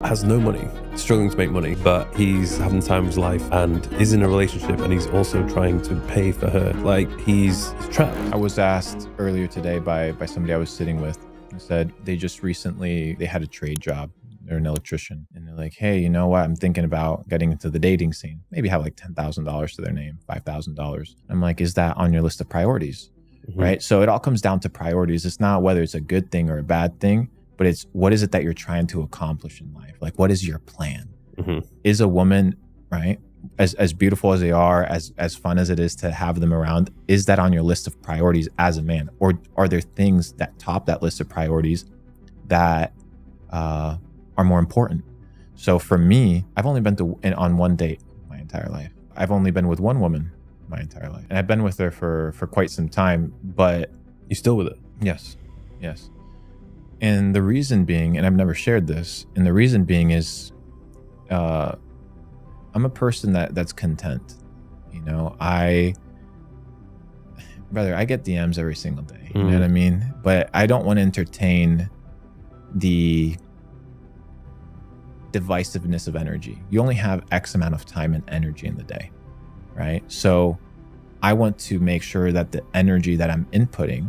has no money, struggling to make money, but he's having the time of his life and is in a relationship, and he's also trying to pay for her. Like, he's trapped. I was asked earlier today by somebody I was sitting with, who said they just recently, they had a trade job. They're an electrician, and they're like, hey, you know what? I'm thinking about getting into the dating scene. Maybe have like $10,000 to their name, $5,000. I'm like, is that on your list of priorities? Mm-hmm. Right? So it all comes down to priorities. It's not whether it's a good thing or a bad thing, but it's what is it that you're trying to accomplish in life? Like, what is your plan? Mm-hmm. Is a woman, right, as beautiful as they are, as fun as it is to have them around, is that on your list of priorities as a man? Or are there things that top that list of priorities that are more important? So for me, I've only been on one date my entire life. I've only been with one woman my entire life. And I've been with her for quite some time, but... You still with it? Yes. And the reason being, and I've never shared this, and the reason being is I'm a person that's content. You know, I get DMs every single day. You know what I mean? But I don't want to entertain the divisiveness of energy. You only have X amount of time and energy in the day, right? So I want to make sure that the energy that I'm inputting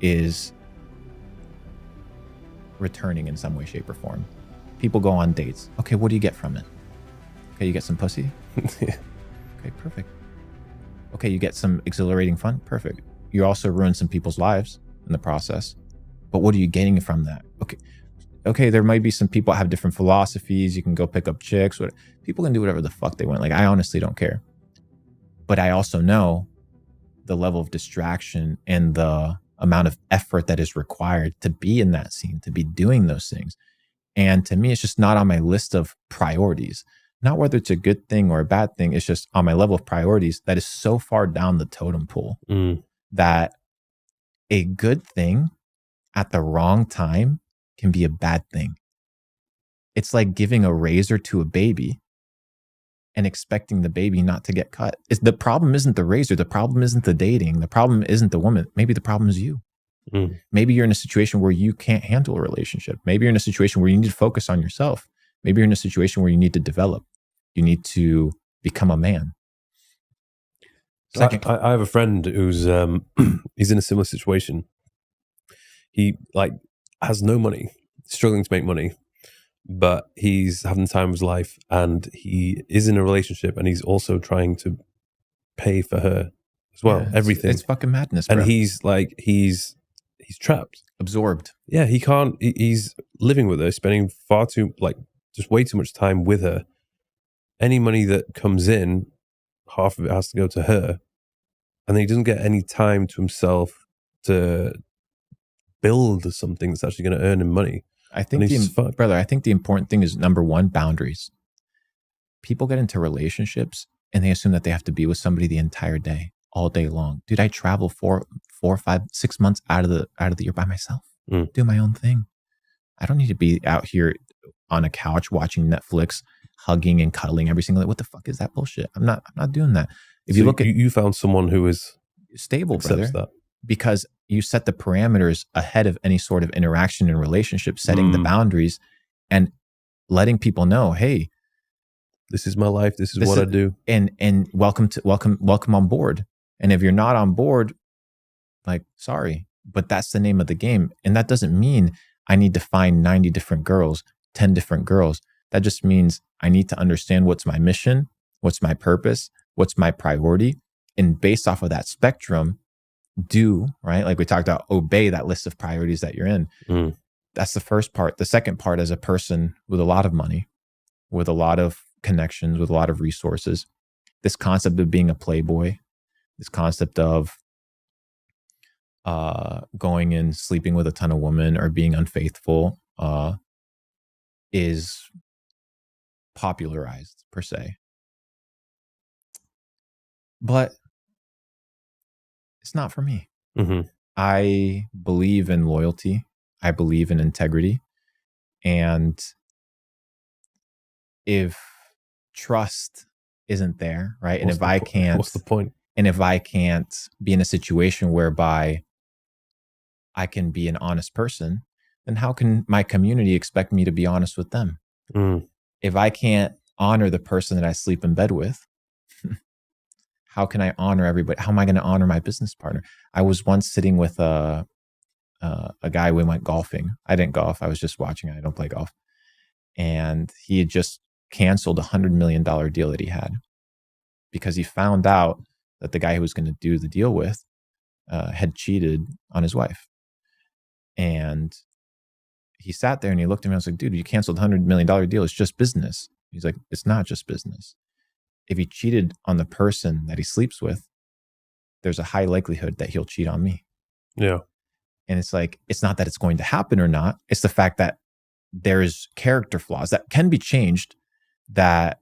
is returning in some way, shape, or form. People go on dates. Okay, what do you get from it? Okay, you get some pussy? Yeah. Okay, perfect. Okay, you get some exhilarating fun? Perfect. You also ruin some people's lives in the process. But what are you getting from that? Okay, there might be some people that have different philosophies. You can go pick up chicks. People can do whatever the fuck they want. Like, I honestly don't care. But I also know the level of distraction and the amount of effort that is required to be in that scene, to be doing those things. And to me, it's just not on my list of priorities. Not whether it's a good thing or a bad thing. It's just on my level of priorities that is so far down the totem pole that a good thing at the wrong time can be a bad thing. It's like giving a razor to a baby and expecting the baby not to get cut. The problem isn't the razor. The problem isn't the dating. The problem isn't the woman. Maybe the problem is you. Maybe you're in a situation where you can't handle a relationship. Maybe you're in a situation where you need to focus on yourself. Maybe you're in a situation where you need to develop. You need to become a man. So I have a friend who's he's in a similar situation. He has no money, struggling to make money, but he's having the time of his life, and he is in a relationship, and he's also trying to pay for her as well. Yeah, everything. It's fucking madness, bro. And he's trapped, absorbed. Yeah, he can't. He's living with her, spending just way too much time with her. Any money that comes in, half of it has to go to her, and then he doesn't get any time to himself to build something that's actually going to earn him money. I think I think the important thing is, number one, boundaries. People get into relationships and they assume that they have to be with somebody the entire day, all day long. Dude, I travel 4, 5, 6 months out of the year by myself. Do my own thing. I don't need to be out here on a couch watching Netflix, hugging and cuddling every single day. What the fuck is that bullshit? I'm not doing that. If you look at, you found someone who is stable, brother, that. Because you set the parameters ahead of any sort of interaction and relationship, setting the boundaries and letting people know, hey, this is my life. This is what I do. And welcome on board. And if you're not on board, like, sorry, but that's the name of the game. And that doesn't mean I need to find 90 different girls, 10 different girls. That just means I need to understand what's my mission, what's my purpose, what's my priority. And based off of that spectrum, right? Like we talked about, obey that list of priorities that you're in. That's the first part. The second part, as a person with a lot of money, with a lot of connections, with a lot of resources, this concept of being a playboy, this concept of going and sleeping with a ton of women or being unfaithful is popularized, per se. But it's not for me. I believe in loyalty. I believe in integrity. And if trust isn't there, right? And if I can't, what's the point? And if I can't be in a situation whereby I can be an honest person, then how can my community expect me to be honest with them? If I can't honor the person that I sleep in bed with, how can I honor everybody? How am I going to honor my business partner? I was once sitting with a guy. We went golfing. I didn't golf. I was just watching. I don't play golf. And he had just canceled $100 million deal that he had because he found out that the guy who was going to do the deal with had cheated on his wife. And he sat there and he looked at me and I was like, dude, you canceled $100 million deal. It's just business. He's like, it's not just business. If he cheated on the person that he sleeps with, there's a high likelihood that he'll cheat on me. Yeah. And it's like, it's not that it's going to happen or not. It's the fact that there's character flaws that can be changed that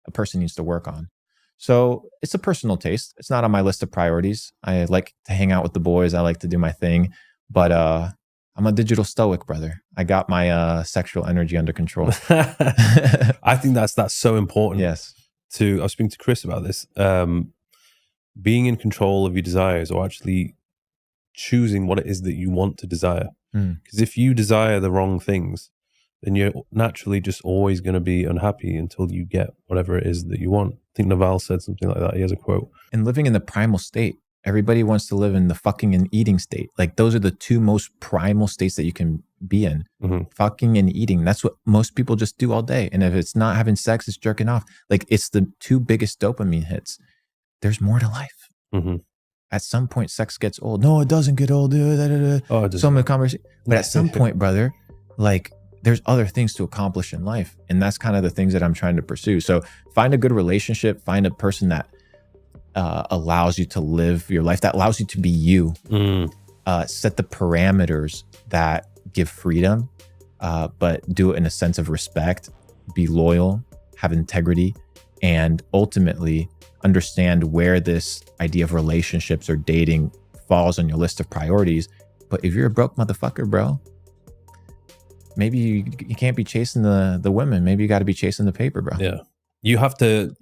a person needs to work on. So it's a personal taste. It's not on my list of priorities. I like to hang out with the boys. I like to do my thing, but I'm a digital stoic, brother. I got my sexual energy under control. I think that's so important. Yes. I was speaking to Chris about this. Being in control of your desires, or actually choosing what it is that you want to desire. Because if you desire the wrong things, then you're naturally just always going to be unhappy until you get whatever it is that you want. I think Naval said something like that. He has a quote. And living in the primal state. Everybody wants to live in the fucking and eating state. Like those are the two most primal states that you can be in. Fucking and eating. That's what most people just do all day. And if it's not having sex, it's jerking off. Like it's the two biggest dopamine hits. There's more to life. At some point, sex gets old. No, it doesn't get old. Oh, so many conversations. But at some point, brother, like there's other things to accomplish in life. And that's kind of the things that I'm trying to pursue. So find a good relationship, find a person that allows you to live your life, that allows you to be you. Set the parameters that give freedom, but do it in a sense of respect, be loyal, have integrity, and ultimately understand where this idea of relationships or dating falls on your list of priorities. But if you're a broke motherfucker, bro, maybe you can't be chasing the women. Maybe you got to be chasing the paper, bro. Yeah. You have to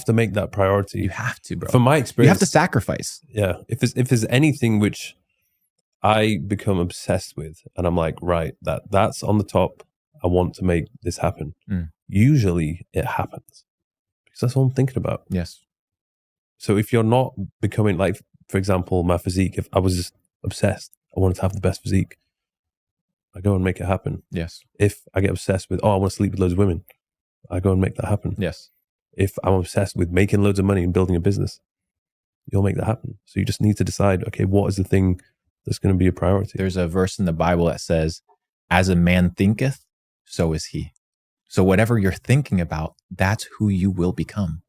make that priority. You have to, bro. From my experience, you have to sacrifice. Yeah. If there's anything which I become obsessed with, and I'm like, right, that's on the top. I want to make this happen. Usually it happens because that's all I'm thinking about. Yes. So if you're not becoming, like, for example, my physique, if I was just obsessed, I wanted to have the best physique, I go and make it happen. Yes. If I get obsessed with, I want to sleep with loads of women, I go and make that happen. Yes. If I'm obsessed with making loads of money and building a business, you'll make that happen. So you just need to decide, okay, what is the thing that's going to be a priority? There's a verse in the Bible that says, as a man thinketh, so is he. So whatever you're thinking about, that's who you will become.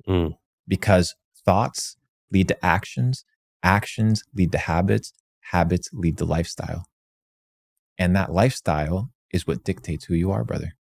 Because thoughts lead to actions, actions lead to habits, habits lead to lifestyle. And that lifestyle is what dictates who you are, brother.